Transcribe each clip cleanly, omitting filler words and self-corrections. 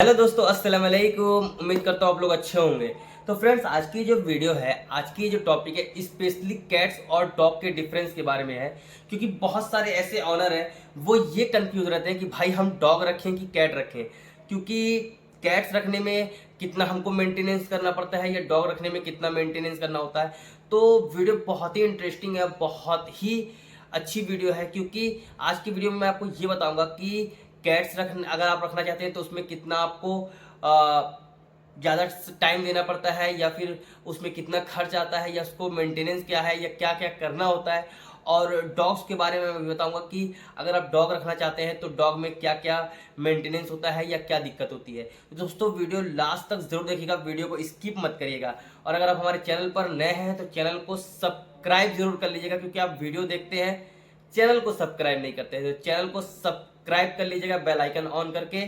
Hello दोस्तों, अस्सलाम वालेकुम। उम्मीद करता हूँ आप लोग अच्छे होंगे। तो फ्रेंड्स, आज की जो वीडियो है, आज की जो टॉपिक है, स्पेशली कैट्स और डॉग के डिफरेंस के बारे में है। क्योंकि बहुत सारे ऐसे ऑनर हैं वो ये कंफ्यूज रहते हैं कि भाई हम डॉग रखें कि कैट रखें। क्योंकि कैट्स रखने में कितना हमको मेंटेनेंस करना पड़ता है या डॉग रखने में कितना मेंटेनेंस करना होता है। तो वीडियो बहुत ही इंटरेस्टिंग है, बहुत ही अच्छी वीडियो है। क्योंकि आज की वीडियो में मैं आपको ये बताऊंगा कि कैट्स अगर आप रखना चाहते हैं तो उसमें कितना आपको ज़्यादा टाइम देना पड़ता है, या फिर उसमें कितना खर्च आता है, या उसको मेंटेनेंस क्या है, या क्या क्या करना होता है। और डॉग्स के बारे में मैं बताऊंगा कि अगर आप डॉग रखना चाहते हैं तो डॉग में क्या क्या मेंटेनेंस होता है या क्या दिक्कत होती है। तो दोस्तों, वीडियो लास्ट तक जरूर देखिएगा, वीडियो को स्किप मत करिएगा। और अगर आप हमारे चैनल पर नए हैं तो चैनल को सब्सक्राइब जरूर कर लीजिएगा, क्योंकि आप वीडियो देखते हैं, चैनल को सब्सक्राइब नहीं करते हैं। तो चैनल को सब्सक्राइब कर लीजिएगा, बेल आइकन ऑन करके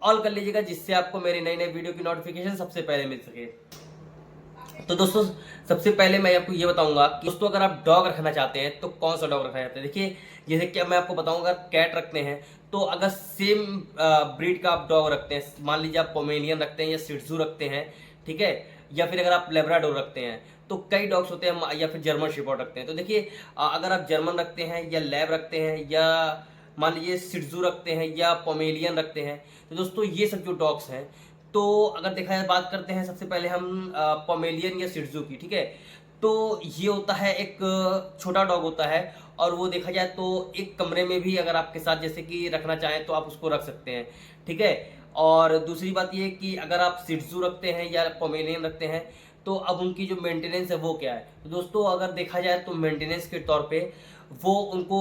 ऑल कर लीजिएगा, जिससे आपको मेरी नई नई वीडियो की नोटिफिकेशन सबसे पहले मिल सके। तो दोस्तों, सबसे पहले मैं आपको ये बताऊंगा कि दोस्तों, अगर आप डॉग रखना चाहते हैं तो कौन सा डॉग रखना चाहते हैं। देखिए, जैसे कि मैं आपको बताऊंगा, अगर कैट रखते हैं तो अगर सेम ब्रीड का आप डॉग रखते हैं, मान लीजिए आप पोमेलियन रखते हैं या शिट्जू रखते हैं, ठीक है, या फिर अगर आप लेब्राडोर रखते हैं, तो कई डॉग्स होते हैं, या फिर जर्मन शेपर्ड रखते हैं। तो देखिए, अगर आप जर्मन रखते हैं या लैब रखते हैं, या मान लीजिए शिट्जू रखते हैं या पोमेलियन रखते हैं, तो दोस्तों ये सब जो डॉग्स हैं, तो अगर देखा जाए, बात करते हैं सबसे पहले हम पोमेलियन या शिट्जू की, ठीक है। तो ये होता है एक छोटा डॉग होता है, और वो देखा जाए तो एक कमरे में भी अगर आपके साथ जैसे कि रखना चाहें तो आप उसको रख सकते हैं, ठीक है। और दूसरी बात ये कि अगर आप शिट्जू रखते हैं या पोमेलियन रखते हैं, तो अब उनकी जो मेंटेनेंस है वो क्या है। तो दोस्तों, अगर देखा जाए तो मेंटेनेंस के तौर पे वो उनको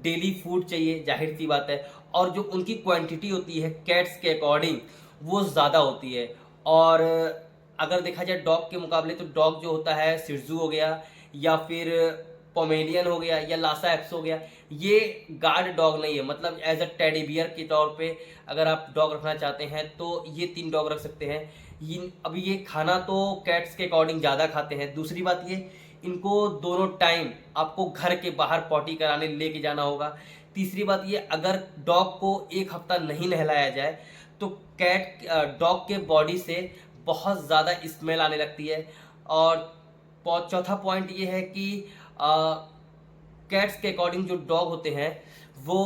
डेली फूड चाहिए, जाहिर सी बात है। और जो उनकी क्वांटिटी होती है कैट्स के अकॉर्डिंग वो ज़्यादा होती है। और अगर देखा जाए डॉग के मुकाबले, तो डॉग जो होता है, शिट्जू हो गया या फिर पोमेलियन हो गया या लासा एप्स हो गया, ये गार्ड डॉग नहीं है। मतलब एज अ टेडी बियर के तौर पे अगर आप डॉग रखना चाहते हैं तो ये 3 डॉग रख सकते हैं। अभी ये खाना तो कैट्स के अकॉर्डिंग ज़्यादा खाते हैं। दूसरी बात ये, इनको दोनों टाइम आपको घर के बाहर पॉटी कराने लेके जाना होगा। तीसरी बात ये, अगर डॉग को 1 हफ्ता नहीं नहलाया जाए तो डॉग के बॉडी से बहुत ज़्यादा स्मेल आने लगती है। और चौथा पॉइंट ये है कि कैट्स के अकॉर्डिंग जो डॉग होते हैं, वो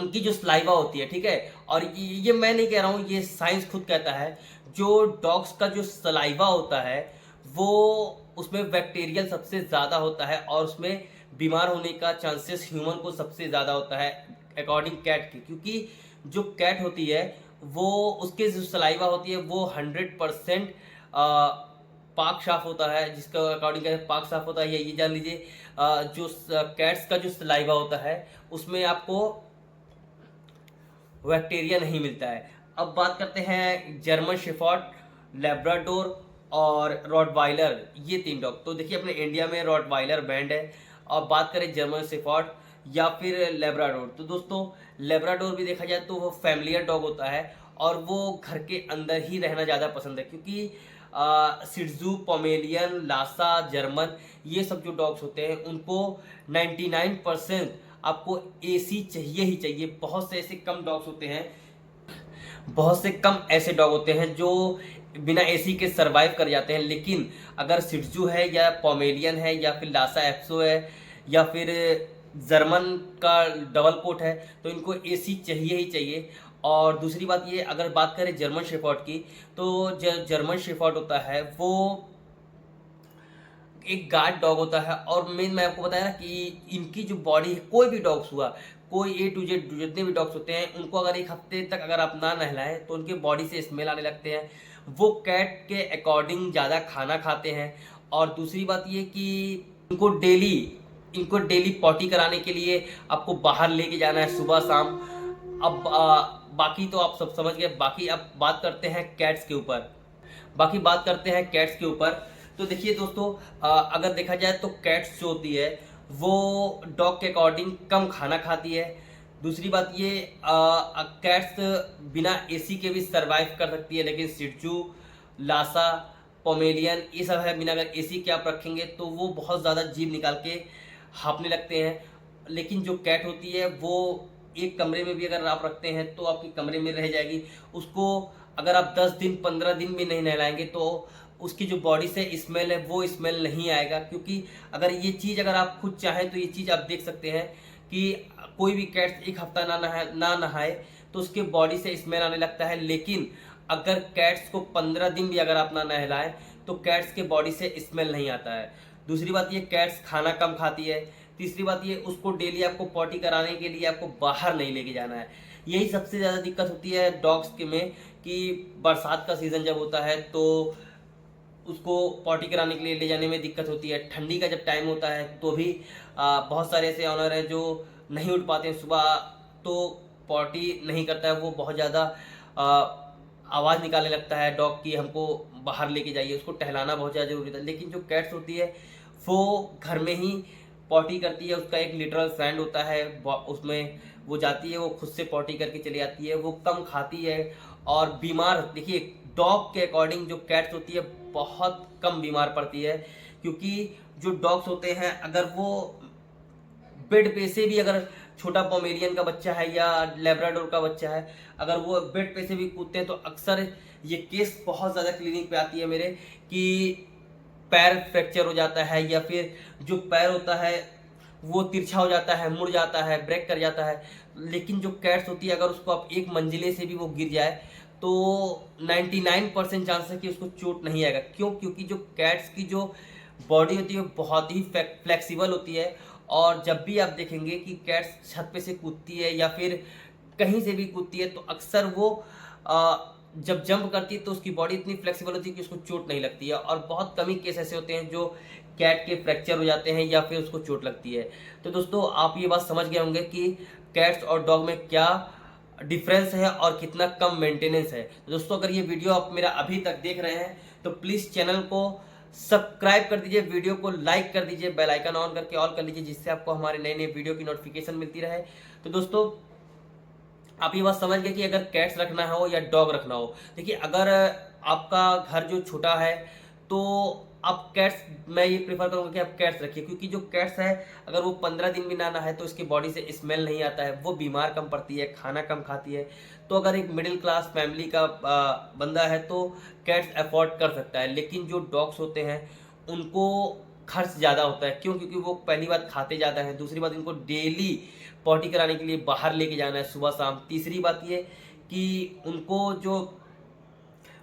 उनकी जो स्लाइवा होती है, ठीक है, और ये मैं नहीं कह रहा हूँ, ये साइंस खुद कहता है, जो डॉग्स का जो सलाइवा होता है वो उसमें बैक्टीरियल सबसे ज़्यादा होता है, और उसमें बीमार होने का चांसेस ह्यूमन को सबसे ज़्यादा होता है अकॉर्डिंग कैट की। क्योंकि जो कैट होती है, वो उसके जो सलाइवा होती है वो 100% पाक साफ होता है, जिसका अकॉर्डिंग पाक साफ होता है, ये जान लीजिए। जो कैट्स का जो सलाइवा होता है उसमें आपको बैक्टीरिया नहीं मिलता है। अब बात करते हैं जर्मन शेफर्ड, लेब्राडोर और रॉटवाइलर, ये 3 डॉग। तो देखिए, अपने इंडिया में रॉटवाइलर बैंड है। और बात करें जर्मन शेफर्ड या फिर लेब्राडोर, तो दोस्तों लेब्राडोर भी देखा जाए तो वो फैमिलियर डॉग होता है, और वो घर के अंदर ही रहना ज़्यादा पसंद है। क्योंकि शिट्जू, पोमेलियन, लासा, जर्मन, ये सब जो डॉग्स होते हैं उनको 99% आपको एसी चाहिए ही चाहिए। बहुत से ऐसे कम डॉग्स होते हैं, बहुत से कम ऐसे डॉग होते हैं जो बिना एसी के सरवाइव कर जाते हैं। लेकिन अगर शिट्जू है या पोमेलियन है या फिर लासा एप्सो है या फिर जर्मन का डबल कोट है, तो इनको एसी चाहिए ही चाहिए। और दूसरी बात ये, अगर बात करें जर्मन शेफर्ड की, तो जर्मन शेफर्ड होता है वो एक गार्ड डॉग होता है। और मेन मैं आपको बताया ना कि इनकी जो बॉडी है, कोई भी डॉग्स हुआ, कोई A to Z जितने भी डॉग्स होते हैं, उनको अगर 1 हफ्ते तक अगर आप ना नहलाएं तो उनके बॉडी से स्मेल आने लगते हैं। वो कैट के अकॉर्डिंग ज़्यादा खाना खाते हैं। और दूसरी बात ये कि इनको डेली पॉटी कराने के लिए आपको बाहर लेके जाना है, सुबह शाम। अब बाकी तो आप सब समझ गए। बाकी अब बात करते हैं कैट्स के ऊपर, तो देखिए दोस्तों, अगर देखा जाए तो कैट्स जो होती है वो डॉग के अकॉर्डिंग कम खाना खाती है। दूसरी बात ये, कैट्स बिना एसी के भी सरवाइव कर सकती है। लेकिन शिट्जू, लासा, पोमेलियन, ये सब है, बिना अगर एसी के आप रखेंगे तो वो बहुत ज़्यादा जीभ निकाल के हाँफने लगते हैं। लेकिन जो कैट होती है वो एक कमरे में भी अगर आप रखते हैं तो आपके कमरे में रह जाएगी। उसको अगर आप 10 दिन 15 दिन भी नहीं नहलाएंगे तो उसकी जो बॉडी से स्मेल है वो स्मेल नहीं आएगा। क्योंकि अगर ये चीज़ अगर आप खुद चाहें तो ये चीज़ आप देख सकते हैं कि कोई भी कैट्स एक हफ्ता ना नहाए तो उसके बॉडी से स्मेल आने लगता है। लेकिन अगर कैट्स को 15 दिन भी अगर आप ना नहलाएं तो कैट्स के बॉडी से स्मेल नहीं आता है। दूसरी बात ये, कैट्स खाना कम खाती है। तीसरी बात ये, उसको डेली आपको पॉटी कराने के लिए आपको बाहर नहीं लेके जाना है। यही सबसे ज़्यादा दिक्कत होती है डॉग्स के में कि बरसात का सीज़न जब होता है तो उसको पॉटी कराने के लिए ले जाने में दिक्कत होती है। ठंडी का जब टाइम होता है तो भी बहुत सारे ऐसे ऑनर हैं जो नहीं उठ पाते हैं सुबह, तो पॉटी नहीं करता है वो, बहुत ज़्यादा आवाज़ निकालने लगता है डॉग की, हमको बाहर लेके जाइए, उसको टहलाना बहुत ज़्यादा जरूरी था। लेकिन जो कैट्स होती है वो घर में ही पॉटी करती है, उसका एक लिटरल फ्रेंड होता है, उसमें वो जाती है, वो खुद से पॉटी करके चली आती है, वो कम खाती है और बीमार, देखिए डॉग के अकॉर्डिंग जो कैट्स होती है बहुत कम बीमार पड़ती है। क्योंकि जो डॉग्स होते हैं अगर वो बेड पे से भी, अगर छोटा पोमेरियन का बच्चा है या लेब्राडोर का बच्चा है, अगर वो बेड पे से भी कूदते हैं तो अक्सर ये केस बहुत ज़्यादा क्लिनिक पे आती है मेरे कि पैर फ्रैक्चर हो जाता है या फिर जो पैर होता है वो तिरछा हो जाता है, मुड़ जाता है, ब्रेक कर जाता है। लेकिन जो कैट्स होती है अगर उसको आप एक मंजिले से भी वो गिर जाए तो 99% चांस है कि उसको चोट नहीं आएगा। क्यों? क्योंकि जो कैट्स की जो बॉडी होती है बहुत ही फ्लेक्सिबल होती है। और जब भी आप देखेंगे कि कैट्स छत पे से कूदती है या फिर कहीं से भी कूदती है तो अक्सर वो जब जंप करती है तो उसकी बॉडी इतनी फ्लेक्सिबल होती है कि उसको चोट नहीं लगती है। और बहुत कम ही केस ऐसे होते हैं जो कैट के फ्रैक्चर हो जाते हैं या फिर उसको चोट लगती है। तो दोस्तों आप ये बात समझ गए होंगे कि कैट्स और डॉग में क्या डिफरेंस है और कितना कम मेंटेनेंस है। तो दोस्तों अगर ये वीडियो आप मेरा अभी तक देख रहे हैं तो प्लीज़ चैनल को सब्सक्राइब कर दीजिए, वीडियो को लाइक कर दीजिए, बेल आइकन ऑन करके ऑल कर लीजिए जिससे आपको हमारे नए नए वीडियो की नोटिफिकेशन मिलती रहे। तो दोस्तों आप ये बात समझ गए कि अगर कैट्स रखना हो या डॉग रखना हो, देखिए अगर आपका घर जो छोटा है तो आप कैट्स, मैं ये प्रेफर करूँगा कि आप कैट्स रखिए। क्योंकि जो कैट्स है अगर वो 15 दिन भी ना नहाए तो उसकी बॉडी से स्मेल नहीं आता है, वो बीमार कम पड़ती है, खाना कम खाती है। तो अगर एक मिडिल क्लास फैमिली का बंदा है तो कैट्स अफोर्ड कर सकता है। लेकिन जो डॉग्स होते हैं उनको खर्च ज़्यादा होता है। क्यों? क्योंकि वो पहली बात खाते ज़्यादा हैं, दूसरी बात इनको डेली पॉटी कराने के लिए बाहर लेके जाना है सुबह शाम, तीसरी बात ये कि उनको जो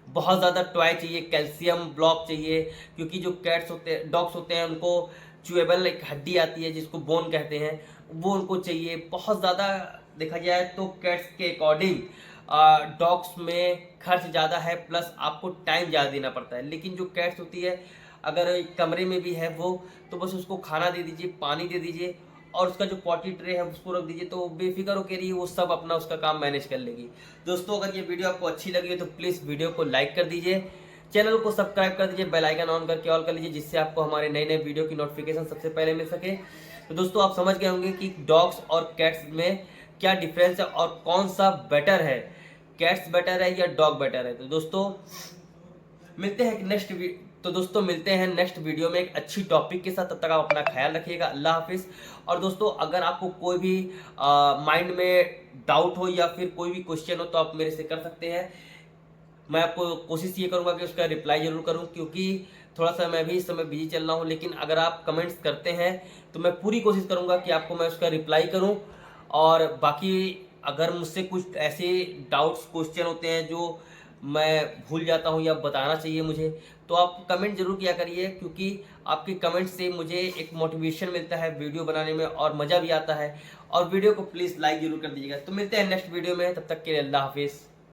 बहुत ज़्यादा टॉय चाहिए, कैल्शियम ब्लॉक चाहिए। क्योंकि जो कैट्स होते हैं, डॉग्स होते हैं, उनको च्यूएबल एक हड्डी आती है जिसको बोन कहते हैं, वो उनको चाहिए बहुत ज़्यादा। देखा जाए तो कैट्स के अकॉर्डिंग डॉग्स में खर्च ज़्यादा है प्लस आपको टाइम ज़्यादा देना पड़ता है। लेकिन जो कैट्स होती है अगर कमरे में भी है वो, तो बस उसको खाना दे दीजिए, पानी दे दीजिए और उसका जो पॉटी ट्रे है उसको रख दीजिए, तो बेफिक्र होकर ही वो सब अपना उसका काम मैनेज कर लेगी। दोस्तों अगर ये वीडियो आपको अच्छी लगी है तो प्लीज़ वीडियो को लाइक कर दीजिए, चैनल को सब्सक्राइब कर दीजिए, बेल आइकन ऑन करके ऑल कर लीजिए जिससे आपको हमारे नए नए वीडियो की नोटिफिकेशन सबसे पहले मिल सके। तो दोस्तों आप समझ गए होंगे कि डॉग्स और कैट्स में क्या डिफरेंस है और कौन सा बेटर है, कैट्स बेटर है या डॉग बेटर है। तो दोस्तों मिलते हैं नेक्स्ट वीडियो में एक अच्छी टॉपिक के साथ। तब तक आप अपना ख्याल रखिएगा। अल्लाह हाफिज़। और दोस्तों अगर आपको कोई भी माइंड में डाउट हो या फिर कोई भी क्वेश्चन हो तो आप मेरे से कर सकते हैं। मैं आपको कोशिश ये करूँगा कि उसका रिप्लाई ज़रूर करूँ, क्योंकि थोड़ा सा मैं भी इस समय बिजी चल रहा हूँ। लेकिन अगर आप कमेंट्स करते हैं तो मैं पूरी कोशिश करूँगा कि आपको मैं उसका रिप्लाई करूँ। और बाकी अगर मुझसे कुछ ऐसे डाउट्स क्वेश्चन होते हैं जो मैं भूल जाता हूँ या बताना चाहिए मुझे, तो आप कमेंट जरूर किया करिए। क्योंकि आपके कमेंट से मुझे एक मोटिवेशन मिलता है वीडियो बनाने में और मज़ा भी आता है। और वीडियो को प्लीज़ लाइक जरूर कर दीजिएगा। तो मिलते हैं नेक्स्ट वीडियो में, तब तक के लिए अल्लाह हाफिज़।